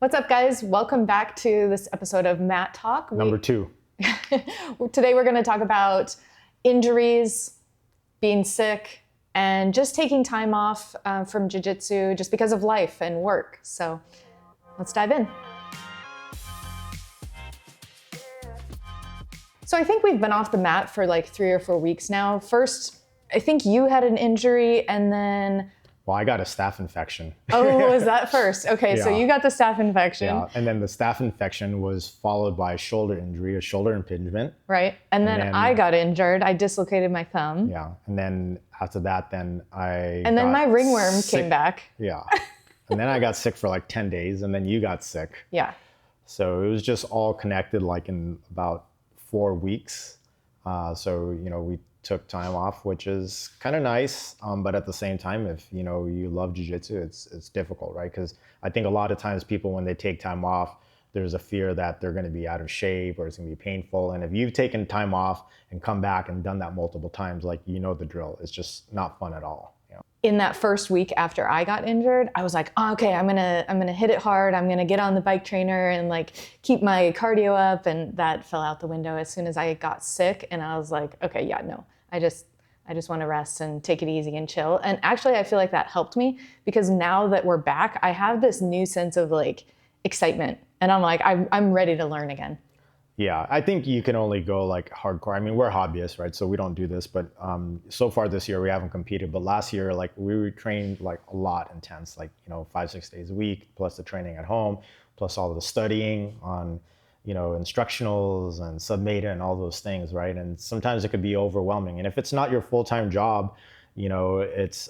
What's up, guys? Welcome back to this episode of Mat Talk. Number 2. Today we're going to talk about injuries, being sick, and just taking time off from Jiu Jitsu just because of life and work. So let's dive in. So I think we've been off the mat for like 3 or 4 weeks now. First, I think you had an injury and then... Well, I got a staph infection. Oh, was that first? Okay, Yeah. So you got the staph infection. Yeah, and then the staph infection was followed by a shoulder injury, a shoulder impingement. Right, and then I got injured. I dislocated my thumb. Yeah, and then after that, then And then my ringworm came back. Yeah, and then I got sick for like 10 days, and then you got sick. Yeah. So it was just all connected like in about 4 weeks. So, we took time off, which is kind of nice. But at the same time, if, you love jiu-jitsu, it's difficult, right? Because I think a lot of times people, when they take time off, there's a fear that they're going to be out of shape or it's going to be painful. And if you've taken time off and come back and done that multiple times, like, the drill. It's just not fun at all. In that first week after I got injured, I was like, oh, okay, I'm gonna hit it hard. I'm gonna get on the bike trainer and like keep my cardio up. And that fell out the window as soon as I got sick. And I was like, okay, yeah, no, I just want to rest and take it easy and chill. And actually, I feel like that helped me because now that we're back, I have this new sense of like excitement. And I'm like, I'm ready to learn again. Yeah, I think you can only go like hardcore. I mean, we're hobbyists, right? So we don't do this, but so far this year we haven't competed. But last year, like we were trained like a lot intense, like 5-6 days a week, plus the training at home, plus all of the studying on instructionals and submeta and all those things, right? And sometimes it could be overwhelming. And if it's not your full-time job, it's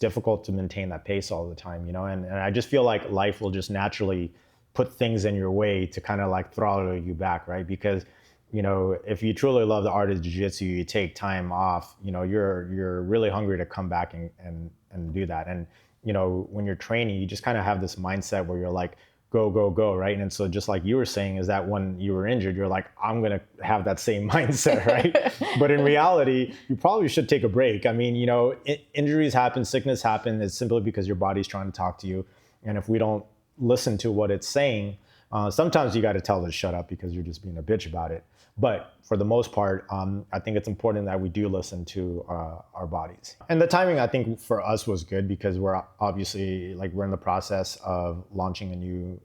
difficult to maintain that pace all the time, And I just feel like life will just naturally put things in your way to kind of like throttle you back, right? Because, if you truly love the art of jiu-jitsu, you take time off, you're really hungry to come back and do that. And, when you're training, you just kind of have this mindset where you're like, go, go, go, right? And so just like you were saying, is that when you were injured, you're like, I'm going to have that same mindset, right? But in reality, you probably should take a break. I mean, injuries happen, sickness happen. It's simply because your body's trying to talk to you. And if we don't listen to what it's saying, sometimes you got to tell it to shut up because you're just being a bitch about it. But for the most part, I think it's important that we do listen to our bodies. And the timing, I think, for us was good because we're obviously we're in the process of launching a new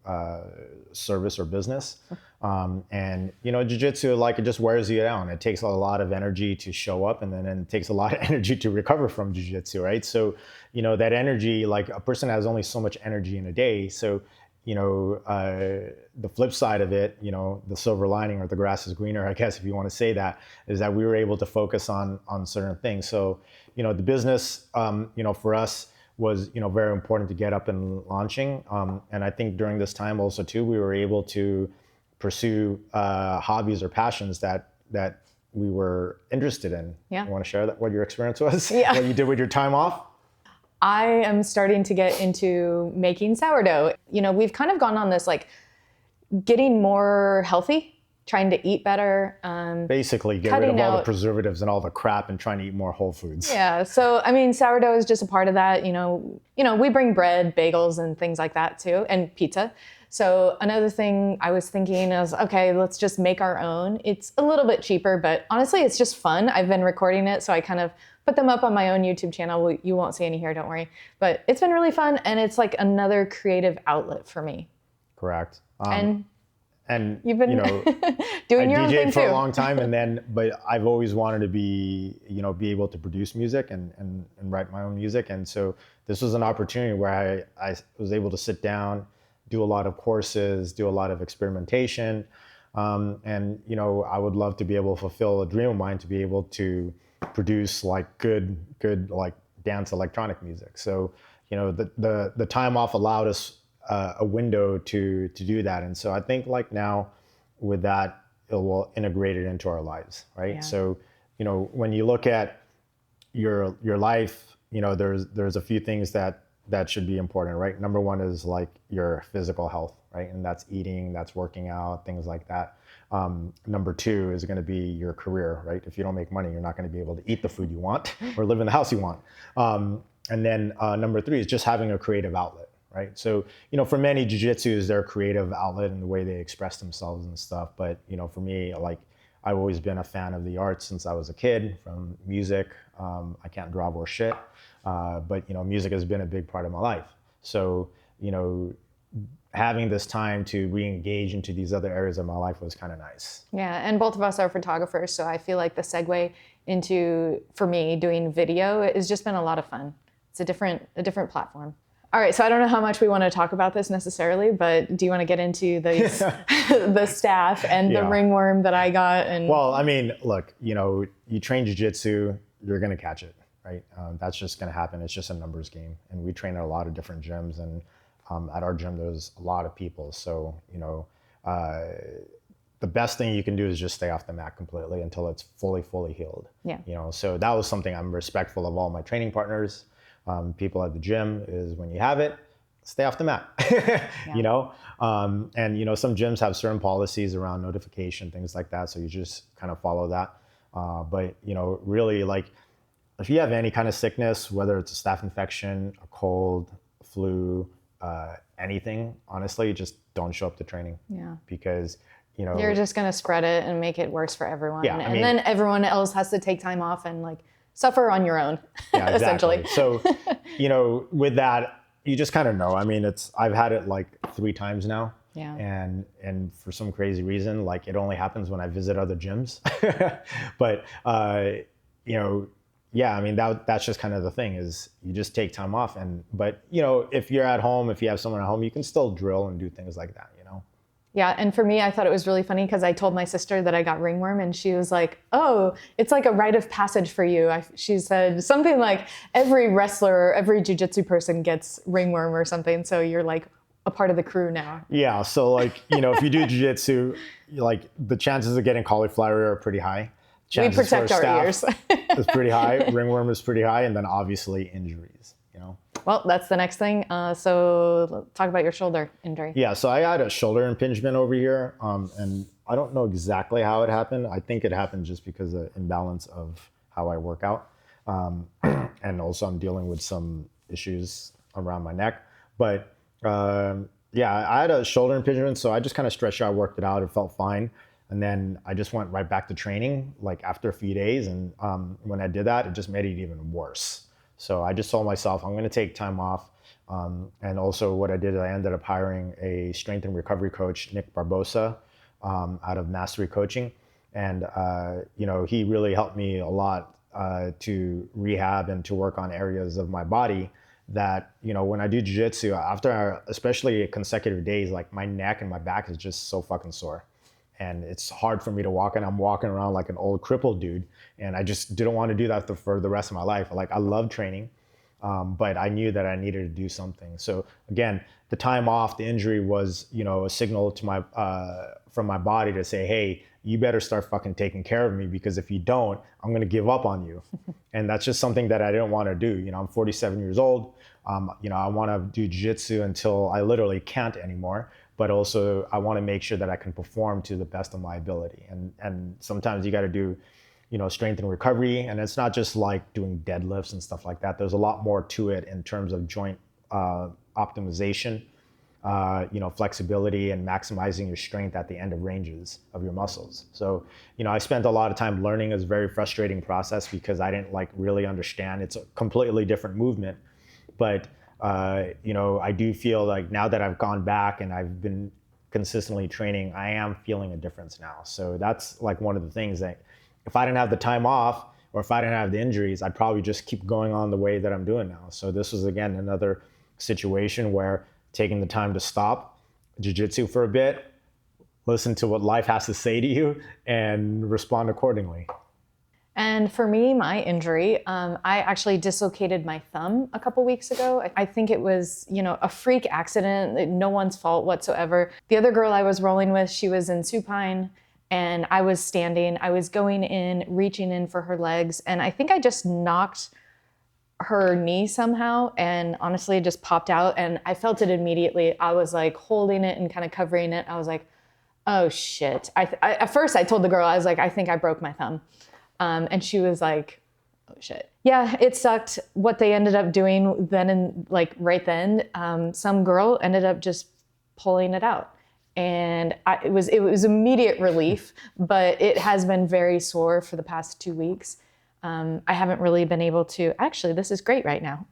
service or business. And jiu-jitsu, it just wears you down. It takes a lot of energy to show up, and then it takes a lot of energy to recover from jiu-jitsu, right? So, that energy, like a person has only so much energy in a day. So, the flip side of it, the silver lining or the grass is greener, I guess, if you want to say that, is that we were able to focus on certain things. So, the business, for us was, very important to get up and launching. And I think during this time also too, we were able to pursue hobbies or passions that we were interested in. Yeah. You want to share that, what your experience was? Yeah. What you did with your time off? I am starting to get into making sourdough. We've kind of gone on this getting more healthy, trying to eat better. Basically, get rid of all the preservatives and all the crap and trying to eat more whole foods. Yeah. So, I mean, sourdough is just a part of that. We bring bread, bagels, and things like that too, and pizza. So another thing I was thinking is, okay, let's just make our own. It's a little bit cheaper, but honestly, it's just fun. I've been recording it, so I kind of put them up on my own YouTube channel. You won't see any here, don't worry. But it's been really fun, and it's like another creative outlet for me. Correct. And you've been doing your own thing for too. a long time, but I've always wanted to be able to produce music and write my own music. And so this was an opportunity where I was able to sit down, do a lot of courses, do a lot of experimentation. And I would love to be able to fulfill a dream of mine to be able to produce good dance electronic music. So, the time off allowed us a window to do that. And so I think now with that, it will integrate it into our lives, right? Yeah. So, when you look at your life, there's a few things that should be important, right? Number one is your physical health, right? And that's eating, that's working out, things like that. Number two is going to be your career, right? If you don't make money, you're not going to be able to eat the food you want or live in the house you want. And then number three is just having a creative outlet, right? So, you know, for many, jiu-jitsu is their creative outlet and the way they express themselves and stuff. But, you know, for me, like, I've always been a fan of the arts since I was a kid, from music. I can't draw or shit, but, you know, music has been a big part of my life. So, you know, having this time to re-engage into these other areas of my life was kind of nice. Yeah, and both of us are photographers, so I feel like the segue into, for me, doing video has just been a lot of fun. It's a different platform. All right, so I don't know how much we want to talk about this necessarily, but do you want to get into the the staff and the ringworm that I got? And well, I mean, look, you know, you train jiu-jitsu, you're gonna catch it, right? That's just gonna happen. It's just a numbers game, and we train at a lot of different gyms, and at our gym there's a lot of people. So, you know, the best thing you can do is just stay off the mat completely until it's fully healed. Yeah. You know, so that was something I'm respectful of all my training partners. People at the gym is when you have it, stay off the mat, you know? And, you know, some gyms have certain policies around notification, things like that. So you just kind of follow that. But, you know, really, like, if you have any kind of sickness, whether it's a staph infection, a cold, flu, anything, honestly, just don't show up to training. Yeah. Because, you know, you're just going to spread it and make it worse for everyone. Yeah, and then everyone else has to take time off and, like, suffer on your own, yeah, exactly. essentially. So, you know, with that, you just kind of know. I mean, I've had it like 3 times now. Yeah. And for some crazy reason, like, it only happens when I visit other gyms. But, you know, yeah, I mean, that's just kind of the thing, is you just take time off. But, you know, if you're at home, if you have someone at home, you can still drill and do things like that, you know? Yeah, and for me, I thought it was really funny because I told my sister that I got ringworm, and she was like, "Oh, it's like a rite of passage for you." She said something like, "Every wrestler, every jiu-jitsu person gets ringworm or something, so you're like a part of the crew now." Yeah, so, like, you know, if you do jiu-jitsu, like, the chances of getting cauliflower are pretty high. We protect our ears. Is pretty high. Ringworm is pretty high, and then obviously injuries, you know? Well, that's the next thing. So talk about your shoulder injury. Yeah, so I had a shoulder impingement over here, and I don't know exactly how it happened. I think it happened just because of imbalance of how I work out. And also I'm dealing with some issues around my neck. But yeah, I had a shoulder impingement, so I just kind of stretched out, worked it out, it felt fine. And then I just went right back to training, like, after a few days. And when I did that, it just made it even worse. So I just told myself, I'm going to take time off. And also what I did is I ended up hiring a strength and recovery coach, Nick Barbosa, out of Mastery Coaching. And, you know, he really helped me a lot to rehab and to work on areas of my body that, you know, when I do jiu-jitsu, after especially consecutive days, like, my neck and my back is just so fucking sore. And it's hard for me to walk, and I'm walking around like an old crippled dude. And I just didn't want to do that for the rest of my life. Like, I love training, but I knew that I needed to do something. So again, the time off, the injury was, you know, a signal to my from my body to say, hey, you better start fucking taking care of me, because if you don't, I'm going to give up on you. And that's just something that I didn't want to do. You know, I'm 47 years old. You know, I want to do jiu-jitsu until I literally can't anymore. But also I want to make sure that I can perform to the best of my ability. And sometimes you got to do, you know, strength and recovery. And it's not just like doing deadlifts and stuff like that. There's a lot more to it in terms of joint optimization, you know, flexibility, and maximizing your strength at the end of ranges of your muscles. So, you know, I spent a lot of time learning. It was a very frustrating process because I didn't, like, really understand. It's a completely different movement. But you know, I do feel like now that I've gone back and I've been consistently training, I am feeling a difference now. So that's, like, one of the things that if I didn't have the time off, or if I didn't have the injuries, I'd probably just keep going on the way that I'm doing now. So this was, again, another situation where taking the time to stop jiu-jitsu for a bit, listen to what life has to say to you, and respond accordingly. And for me, my injury, I actually dislocated my thumb a couple weeks ago. I think it was, you know, a freak accident, no one's fault whatsoever. The other girl I was rolling with, she was in supine, and I was standing. I was going in, reaching in for her legs, and I think I just knocked her knee somehow, and honestly, it just popped out, and I felt it immediately. I was, like, holding it and kind of covering it. I was like, oh shit. At first I told the girl, I was like, I think I broke my thumb. And she was like, oh shit. Yeah, it sucked what they ended up doing then, and like right then, some girl ended up just pulling it out. And it was immediate relief, but it has been very sore for the past 2 weeks. I haven't really been able to, actually, this is great right now.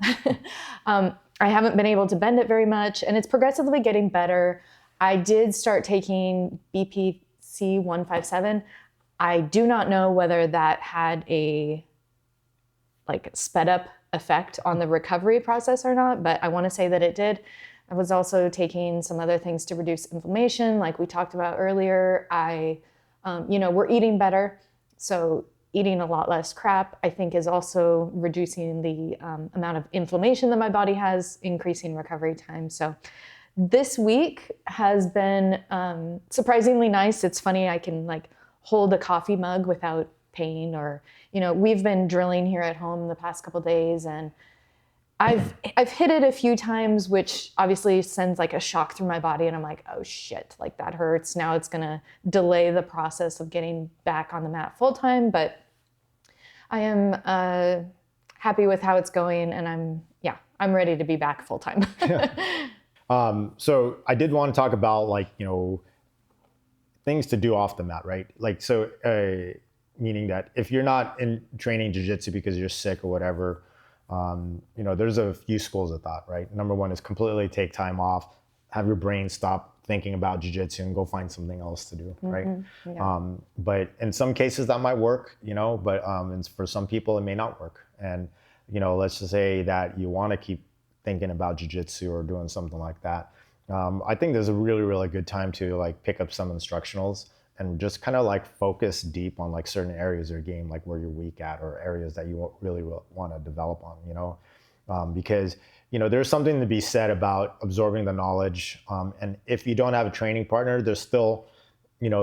I haven't been able to bend it very much, and it's progressively getting better. I did start taking BPC 157. I do not know whether that had a like sped up effect on the recovery process or not, but I want to say that it did. I was also taking some other things to reduce inflammation, like we talked about earlier. We're eating better, so eating a lot less crap, I think, is also reducing the amount of inflammation that my body has, increasing recovery time. So this week has been surprisingly nice. It's funny, I can like hold a coffee mug without pain, or, we've been drilling here at home the past couple days, and I've hit it a few times, which obviously sends like a shock through my body, and I'm like, oh shit, like that hurts. Now it's gonna delay the process of getting back on the mat full time, but I am happy with how it's going, and I'm ready to be back full time. So I did want to talk about things to do off the mat, right? Meaning that if you're not in training jiu-jitsu because you're sick or whatever, there's a few schools of thought, right? Number one is completely take time off, have your brain stop thinking about jiu-jitsu and go find something else to do, right? Yeah. But in some cases that might work, but and for some people it may not work. And, let's just say that you want to keep thinking about jiu-jitsu or doing something like that. I think there's a really, really good time to like pick up some instructionals and just kind of like focus deep on like certain areas of your game, like where you're weak at, or areas that you really want to develop on, because, there's something to be said about absorbing the knowledge. And if you don't have a training partner, there's still,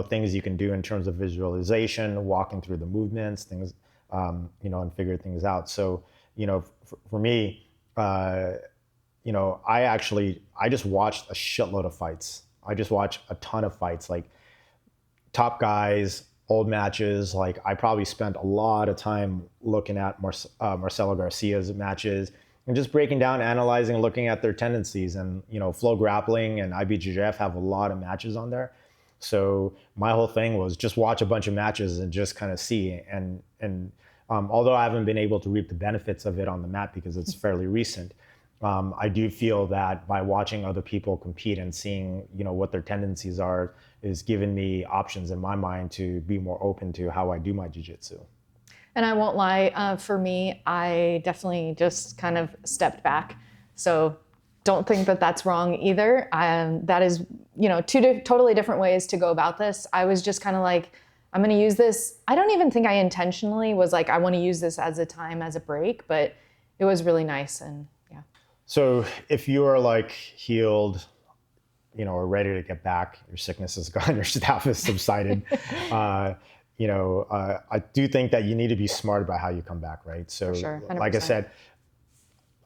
things you can do in terms of visualization, walking through the movements, things, and figure things out. So, for me, I just watched a shitload of fights. I just watched a ton of fights, like top guys, old matches. Like I probably spent a lot of time looking at Marcelo Garcia's matches and just breaking down, analyzing, looking at their tendencies. And, Flow Grappling and IBJJF have a lot of matches on there. So my whole thing was just watch a bunch of matches and just kind of see. And although I haven't been able to reap the benefits of it on the mat because it's fairly recent, I do feel that by watching other people compete and seeing, what their tendencies are, is giving me options in my mind to be more open to how I do my jiu-jitsu. And I won't lie, for me, I definitely just kind of stepped back. So don't think that that's wrong either. That is, two totally different ways to go about this. I was just kind of like, I'm going to use this. I don't even think I intentionally was like, I want to use this as a break, but it was really nice. And yeah. So if you are like healed, or ready to get back, your sickness is gone, your staph has subsided, I do think that you need to be smart about how you come back, right? So for sure, like I said,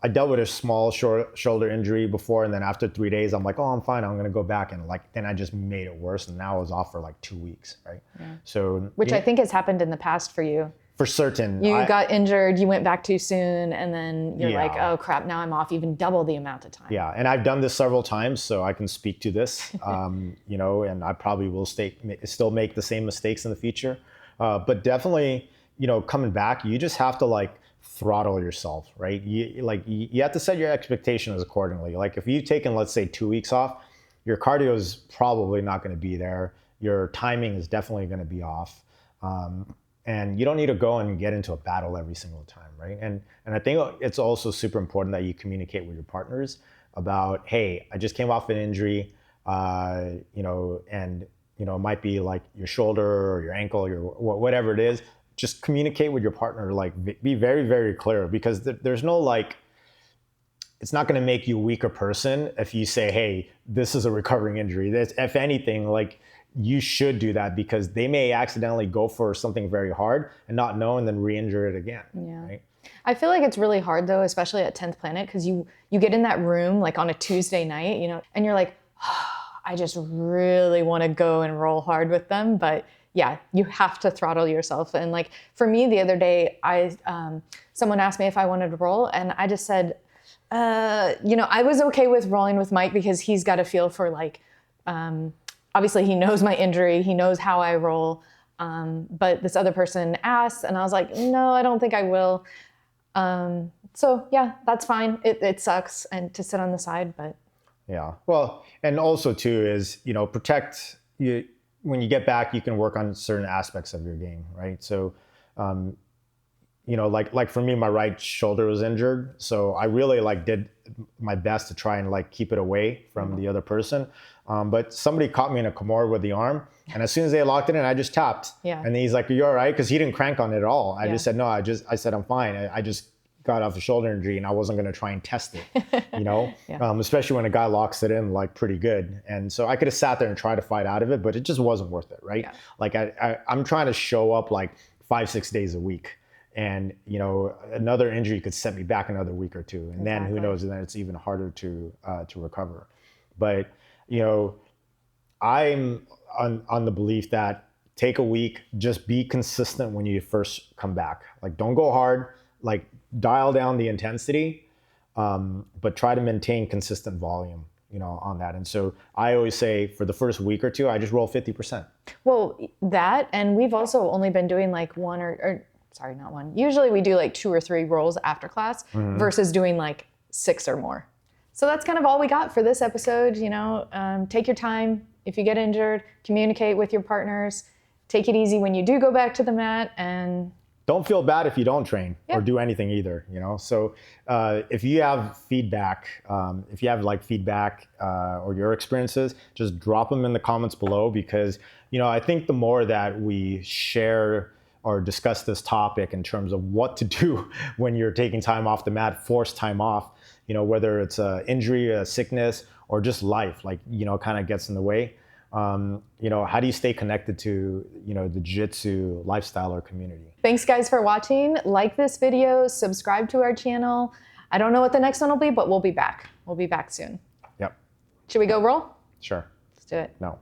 I dealt with a small shoulder injury before, and then after 3 days, I'm like, oh, I'm fine. I'm going to go back. And then I just made it worse. And now I was off for like 2 weeks, right? Yeah. So, which I think has happened in the past for you. For certain. You got injured, you went back too soon, and then you're like, oh crap, now I'm off even double the amount of time. Yeah, and I've done this several times, so I can speak to this, and I probably will still make the same mistakes in the future. But definitely, coming back, you just have to like throttle yourself, right? You have to set your expectations accordingly. Like if you've taken, let's say, 2 weeks off, your cardio is probably not going to be there. Your timing is definitely going to be off. And you don't need to go and get into a battle every single time, right? And I think it's also super important that you communicate with your partners about, hey, I just came off an injury, and it might be like your shoulder or your ankle or whatever it is. Just communicate with your partner, like be very, very clear, because there's no like, it's not going to make you a weaker person if you say, hey, this is a recovering injury. If anything, like, you should do that, because they may accidentally go for something very hard and not know, and then re-injure it again. Yeah. Right? I feel like it's really hard though, especially at 10th Planet, because you get in that room like on a Tuesday night, and you're like, oh, I just really want to go and roll hard with them, but yeah, you have to throttle yourself. And like for me, the other day, someone asked me if I wanted to roll, and I just said, I was okay with rolling with Mike because he's got a feel for like, obviously he knows my injury, he knows how I roll. But this other person asked, and I was like, no, I don't think I will. So yeah, that's fine. It sucks and to sit on the side, but. Yeah. Well, and also too is, protect you. When you get back, you can work on certain aspects of your game, right? So, like for me, my right shoulder was injured. So I really like did my best to try and like keep it away from the other person. But somebody caught me in a Kimura with the arm. And as soon as they locked it in, I just tapped. Yeah. And he's like, are you all right? Because he didn't crank on it at all. I just said, no, I said, I'm fine. I just got off a shoulder injury and I wasn't going to try and test it, especially when a guy locks it in like pretty good. And so I could have sat there and tried to fight out of it, but it just wasn't worth it, right? Yeah. Like I'm trying to show up like 5-6 days a week. And, another injury could set me back another week or two. And then who knows, and then it's even harder to recover. But, I'm on the belief that take a week, just be consistent when you first come back. Like don't go hard, like dial down the intensity, but try to maintain consistent volume, on that. And so I always say for the first week or two, I just roll 50%. Well, that, and we've also only been doing like one or sorry, not one. Usually we do like 2 or 3 rolls after class versus doing like 6 or more. So that's kind of all we got for this episode. Take your time. If you get injured, communicate with your partners. Take it easy when you do go back to the mat, and don't feel bad if you don't train or do anything either. So if you have feedback, or your experiences, just drop them in the comments below, because I think the more that we share or discuss this topic in terms of what to do when you're taking time off the mat, forced time off, whether it's an injury, a sickness, or just life, kind of gets in the way. How do you stay connected to, the jiu-jitsu lifestyle or community? Thanks guys for watching. Like this video, subscribe to our channel. I don't know what the next one will be, but we'll be back. We'll be back soon. Yep. Should we go roll? Sure. Let's do it. No.